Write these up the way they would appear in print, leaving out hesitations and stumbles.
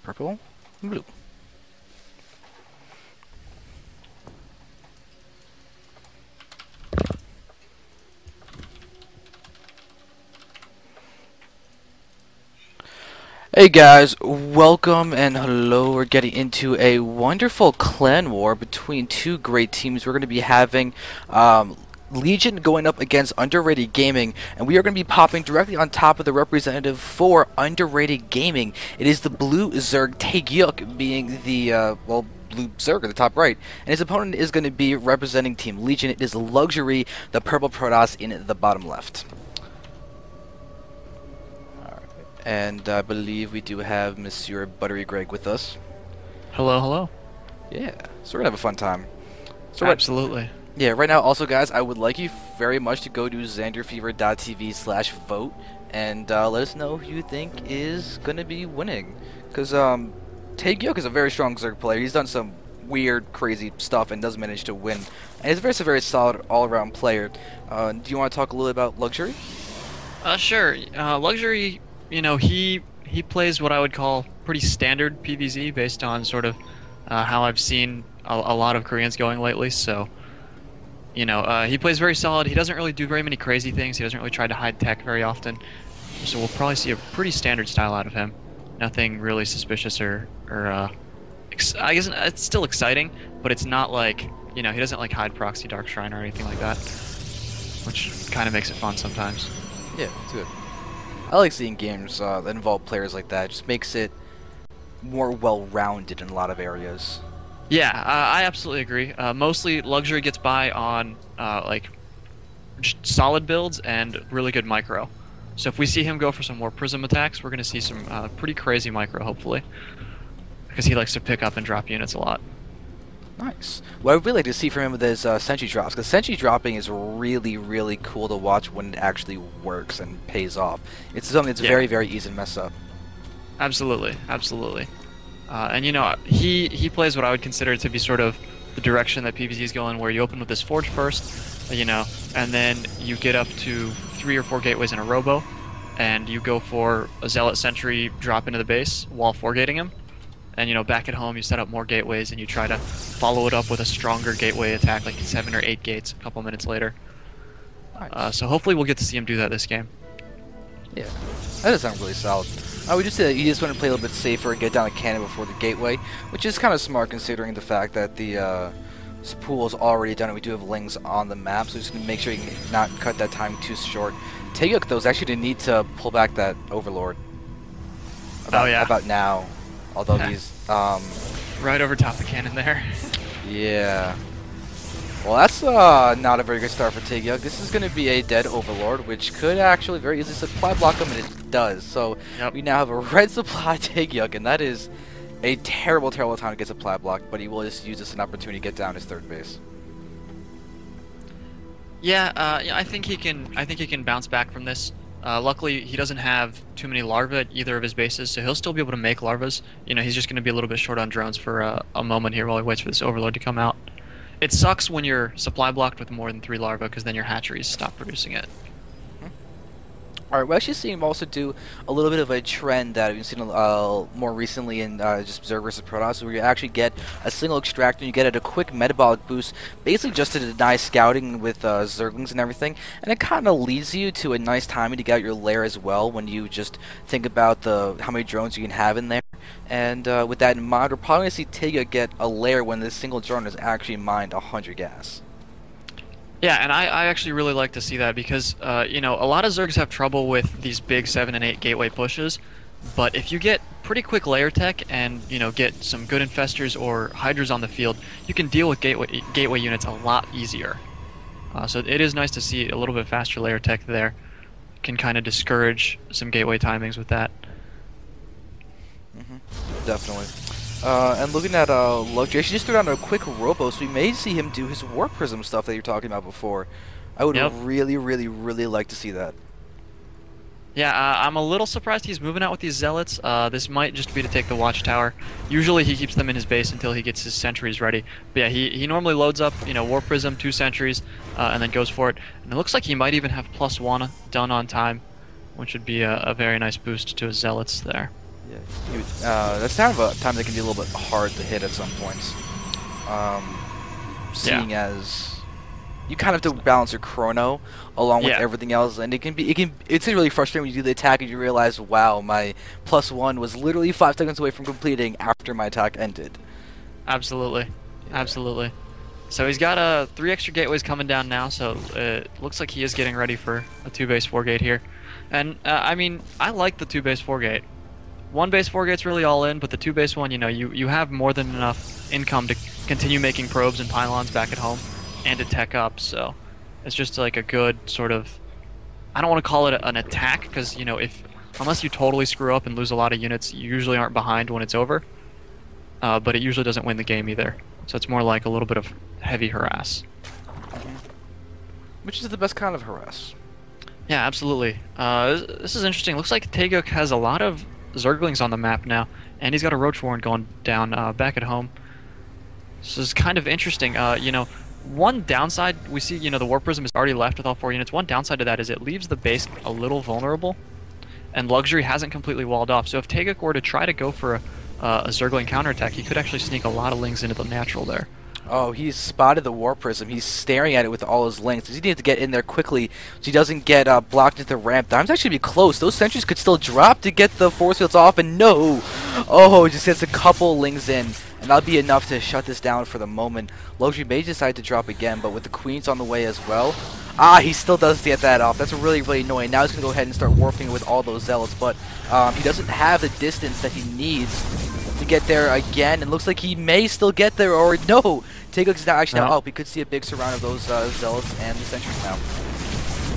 Purple, blue. Hey guys, welcome and hello. We're getting into a wonderful clan war between two great teams. We're going to be having Legion going up against Underrated Gaming, and we are going to be popping directly on top of the representative for Underrated Gaming. It is the blue Zerg, Taegeuk being the, blue Zerg at the top right, and his opponent is going to be representing Team Legion. It is Luxury, the purple Protoss in the bottom left. And I believe we do have Monsieur Buttery Greg with us. Hello, hello. Yeah, so we're gonna have a fun time. So Absolutely. Right now, also guys, I would like you very much to go to xanderfever.tv/vote and let us know who you think is gonna be winning. Because Taegeuk is a very strong Zerg player. He's done some weird, crazy stuff and does manage to win. And he's a very solid all-around player. Do you want to talk a little about Luxury? Sure. Luxury, you know, he plays what I would call pretty standard PvZ based on sort of how I've seen a lot of Koreans going lately. So, you know, he plays very solid. He doesn't really do very many crazy things. He doesn't really try to hide tech very often. So we'll probably see a pretty standard style out of him. Nothing really suspicious or I guess it's still exciting, but it's not like, you know, he doesn't like hide proxy Dark Shrine or anything like that, which kind of makes it fun sometimes. Yeah, it's good. I like seeing games that involve players like that. It just makes it more well-rounded in a lot of areas. Yeah, I absolutely agree. Mostly Luxury gets by on like solid builds and really good micro. So if we see him go for some more prism attacks, we're going to see some pretty crazy micro, hopefully, because he likes to pick up and drop units a lot. Nice. What I would really like to see from him with his sentry drops, because sentry dropping is really cool to watch when it actually works and pays off. It's something that's very easy to mess up. Absolutely, absolutely. And you know, he plays what I would consider to be sort of the direction that PvZ is going, where you open with this forge first, you know, and then you get up to 3 or 4 gateways in a robo, and you go for a zealot sentry drop into the base while 4-gating him. And, you know, back at home, you set up more gateways, and you try to follow it up with a stronger gateway attack, like 7 or 8 gates a couple minutes later. Nice. So hopefully we'll get to see him do that this game. Yeah, that does sound really solid. I would just say that you just want to play a little bit safer and get down a cannon before the gateway, which is kind of smart considering the fact that the pool is already done and we do have lings on the map, so just going to make sure you can not cut that time too short. Taegeuk, though, is actually going to need to pull back that Overlord. About now. Although he's right over top of cannon there. Yeah. Well, that's not a very good start for Taegeuk. This is going to be a dead Overlord, which could actually very easily supply block him, and it does. So we now have a red supply Taegeuk, and that is a terrible time to get supply block. But he will just use this as an opportunity to get down his third base. Yeah, I think he can bounce back from this. Luckily, he doesn't have too many larvae at either of his bases, so he'll still be able to make larvas. You know, he's just going to be a little bit short on drones for a moment here while he waits for this Overlord to come out. It sucks when you're supply blocked with more than 3 larvae, because then your hatcheries stop producing it. Alright, we're actually seeing him also do a little bit of a trend that we've seen more recently in just Zerg versus Protoss, where you actually get a single extractor and you get a quick metabolic boost, basically just to deny scouting with Zerglings and everything, and it kind of leads you to a nice timing to get out your lair as well when you just think about how many drones you can have in there. And with that in mind, we're probably going to see Taegeuk get a lair when this single drone is actually mined 100 gas. Yeah, and I actually really like to see that because, you know, a lot of Zergs have trouble with these big 7 and 8 gateway pushes, but if you get pretty quick layer tech and, you know, get some good infestors or hydras on the field, you can deal with gateway units a lot easier. So it is nice to see a little bit faster layer tech there. Can kind of discourage some gateway timings with that. Definitely. And looking at Luxury, she just threw down a quick robo, so we may see him do his War Prism stuff that you were talking about before. I would really like to see that. Yeah, I'm a little surprised he's moving out with these Zealots. This might just be to take the Watchtower. Usually he keeps them in his base until he gets his sentries ready. But yeah, he normally loads up, you know, War Prism, 2 sentries, and then goes for it. And it looks like he might even have +1 done on time, which would be a very nice boost to his Zealots there. That's kind of a time that can be a little bit hard to hit at some points. Seeing as you kind of have to balance your chrono along with everything else, and it's really frustrating when you do the attack and you realize, wow, my +1 was literally 5 seconds away from completing after my attack ended. Absolutely, absolutely. So he's got 3 extra gateways coming down now, so it looks like he is getting ready for a 2-base 4 gate here. And I mean, I like the 2-base 4 gate. 1 base 4 gate's really all in, but the 2 base one, you know, you have more than enough income to continue making probes and pylons back at home and to tech up, so it's just like a good sort of, I don't want to call it an attack, because, you know, unless you totally screw up and lose a lot of units, you usually aren't behind when it's over, but it usually doesn't win the game either, so it's more like a little bit of heavy harass. Which is the best kind of harass. Yeah, absolutely. This is interesting. Looks like Taegeuk has a lot of Zerglings on the map now, and he's got a Roach Warren going down back at home. This is kind of interesting. You know, one downside, we see, you know, the Warp Prism is already left with all 4 units. One downside to that is it leaves the base a little vulnerable, and Luxury hasn't completely walled off. So if Taegeuk were to try to go for a Zergling counterattack, he could actually sneak a lot of Lings into the natural there. Oh, he's spotted the Warp Prism. He's staring at it with all his lengths. He needs to get in there quickly so he doesn't get blocked into the ramp. Time's actually be close. Those sentries could still drop to get the force fields off, and no! Oh, just gets a couple Lings in, and that'll be enough to shut this down for the moment. Luxury may decide to drop again, but with the Queens on the way as well, he still does get that off. That's really, really annoying. Now he's going to go ahead and start warping with all those Zealots, but he doesn't have the distance that he needs to get there again, and looks like he may still get there, or no! Taegeuk's now actually up. We could see a big surround of those Zealots and the sentries now.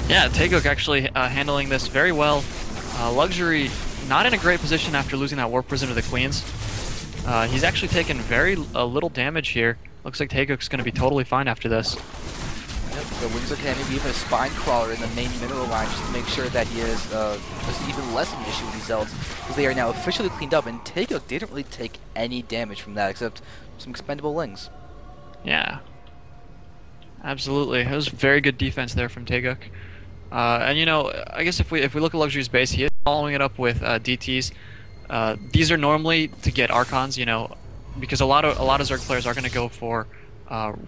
Yeah, Taegeuk actually handling this very well. Luxury not in a great position after losing that Warp Prism to the Queens. He's actually taken very little damage here. Looks like Taegeuk's going to be totally fine after this. Yep, the Wings of Candy, even a Spine Crawler in the main mineral line just to make sure that he is just even less of an issue with these Zealots, because they are now officially cleaned up, and Taegeuk didn't really take any damage from that except some expendable Lings. Yeah, absolutely. It was very good defense there from Taegeuk. And you know, I guess if we look at Luxury's base, he is following it up with DTs. These are normally to get Archons, you know, because a lot of Zerg players are going to go for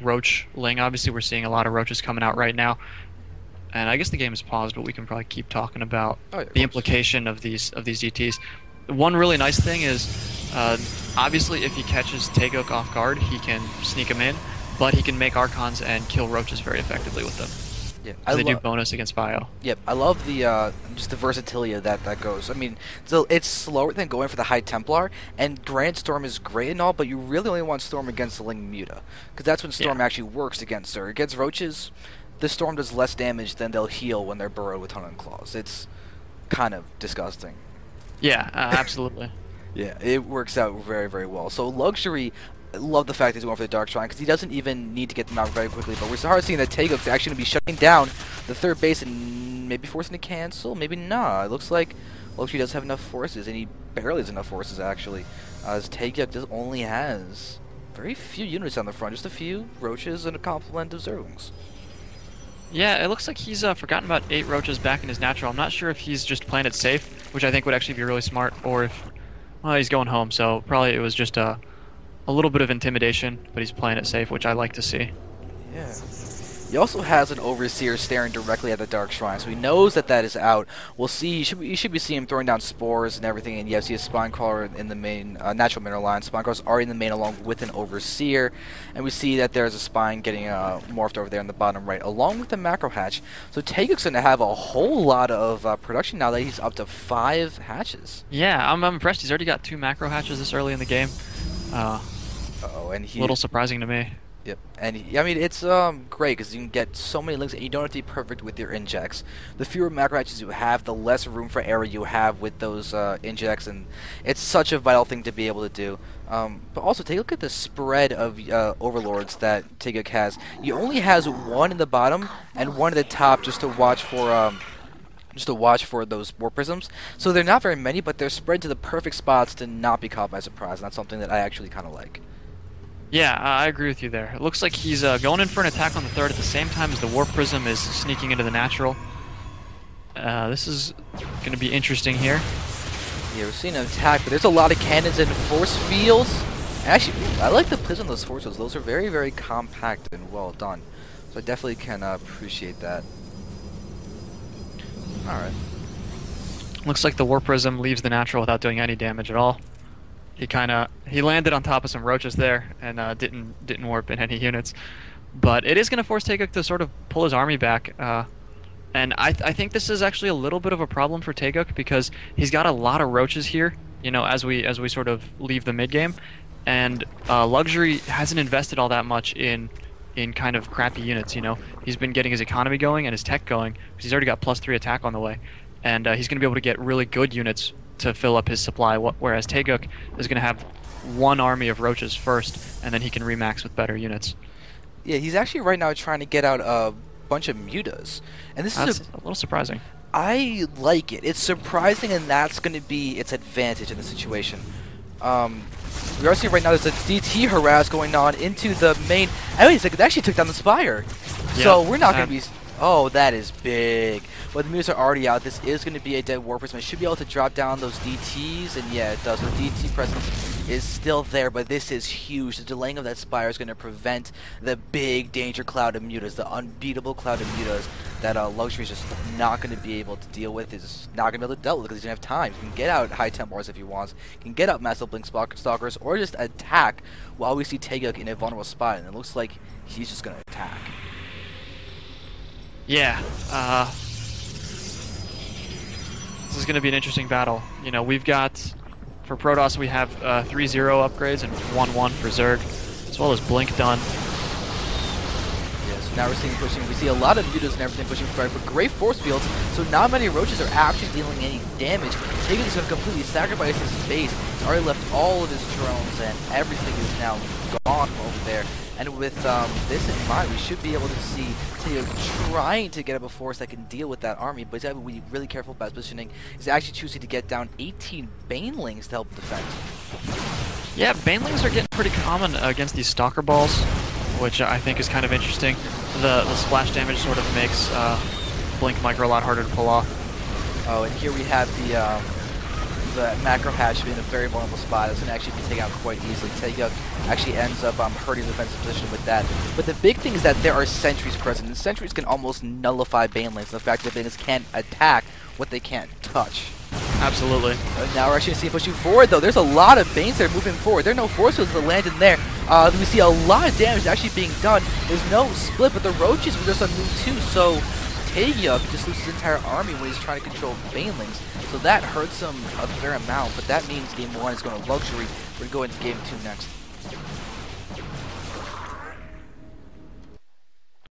Roach Ling. Obviously, we're seeing a lot of Roaches coming out right now. And I guess the game is paused, but we can probably keep talking about the implication of these DTs. One really nice thing is, obviously, if he catches Taegeuk off guard, he can sneak him in, but he can make Archons and kill Roaches very effectively with them. Yeah, they do bonus against bio. Yep, I love the just the versatility that goes. I mean, so it's slower than going for the High Templar, and granted, Storm is great and all, but you really only want Storm against the Ling Muta, because that's when Storm actually works against her. Against Roaches, the Storm does less damage than they'll heal when they're burrowed with Hunting Claws. It's kind of disgusting. Yeah, absolutely. Yeah, it works out very, very well. So Luxury, love the fact that he's going for the Dark Shrine, because he doesn't even need to get them out very quickly, but we're starting seeing that Taegeuk's actually going to be shutting down the third base and maybe forcing to cancel, maybe not. It looks like Luxury does have enough forces, and he barely has enough forces, actually, as Taegeuk just only has very few units on the front, just a few Roaches and a complement of Zerglings. Yeah, it looks like he's forgotten about 8 Roaches back in his natural. I'm not sure if he's just playing it safe, which I think would actually be really smart, or if, well, he's going home, so probably it was just a little bit of intimidation, but he's playing it safe, which I like to see. Yeah. He also has an Overseer staring directly at the Dark Shrine, so he knows that that is out. We'll see. You should be seeing him throwing down spores and everything, and yes, he has Spine Crawler in the main natural mineral line. Spine Crawlers are in the main along with an Overseer, and we see that there's a Spine getting morphed over there in the bottom right, along with the Macro Hatch. So Taegeuk's going to have a whole lot of production now that he's up to 5 hatches. Yeah, I'm impressed. He's already got 2 Macro Hatches this early in the game. And he, a little surprising to me. Yep, and I mean, it's great because you can get so many links and you don't have to be perfect with your injects. The fewer macro hatches you have, the less room for error you have with those injects, and it's such a vital thing to be able to do. But also, take a look at the spread of overlords that Taegeuk has. He only has 1 in the bottom and 1 at the top just to watch for those Warp Prisms. So they're not very many, but they're spread to the perfect spots to not be caught by surprise, and that's something that I actually kind of like. Yeah, I agree with you there. It looks like he's going in for an attack on the third at the same time as the Warp Prism is sneaking into the natural. This is going to be interesting here. Yeah, we're seeing an attack, but there's a lot of cannons and force fields. Actually, I like the placement of those force fields. Those are very, very compact and well done. So I definitely can appreciate that. Alright. Looks like the War Prism leaves the natural without doing any damage at all. He landed on top of some roaches there and didn't warp in any units. But it is going to force Taegeuk to sort of pull his army back. And I think this is actually a little bit of a problem for Taegeuk because he's got a lot of roaches here, you know, as we sort of leave the mid game, and Luxury hasn't invested all that much in kind of crappy units. You know, he's been getting his economy going and his tech going because he's already got +3 attack on the way, and he's going to be able to get really good units to fill up his supply. Whereas Taegeuk is going to have one army of roaches first, and then he can remax with better units. Yeah, he's actually right now trying to get out a bunch of mutas, and this That's is a little surprising. I like it. It's surprising, and that's going to be its advantage in the situation. We are seeing right now there's a DT harass going on into the main. Oh, wait a second, it actually took down the Spire. Yeah, So we're not going to be. Oh, that is big. But the mutas are already out. This is going to be a dead War Prism. It should be able to drop down those DTs, and yeah, it does. The DT presence is still there, but this is huge. The delaying of that Spire is going to prevent the big danger cloud of mutas, the unbeatable cloud of mutas that Luxury is just not going to be able to deal with. Is not going to be able to deal with because he doesn't have time. He can get out High Templars if he wants. He can get out Massive Blink Stalkers, or just attack while we see Taegeuk in a vulnerable spot, and it looks like he's just going to attack. Yeah, this is going to be an interesting battle. You know, we've got, for Protoss, we have 3-0 upgrades and 1-1 for Zerg, as well as Blink done. Yeah, so now we're seeing pushing. We see a lot of mutas and everything pushing forward, but great force fields, so not many roaches are actually dealing any damage. Taegeuk is going to completely sacrifice his space. He's already left all of his drones, and everything is now gone from over there. And with this in mind, we should be able to see Taegeuk trying to get up a force that can deal with that army, but he's got to be really careful about his positioning. He's actually choosing to get down 18 Banelings to help defend. Yeah, Banelings are getting pretty common against these Stalker Balls, which I think is kind of interesting. The splash damage sort of makes Blink Micro a lot harder to pull off. Oh, and here we have the macro hatch in a very vulnerable spot. It's going to actually be taken out quite easily. Taegeuk actually ends up hurting the defensive position with that. But the big thing is that there are sentries present, and sentries can almost nullify Banelings. The fact that Banelings can't attack what they can't touch. Absolutely. Now we're actually seeing pushing forward, though. There's a lot of Banes that are moving forward. There are no force fields to land in there. We see a lot of damage actually being done. There's no split, but the Roaches were just on move 2, so Taegeuk just loses his entire army when he's trying to control Banelings. So that hurts him a fair amount, but that means game 1 is going to Luxury. We're going to go into game 2 next.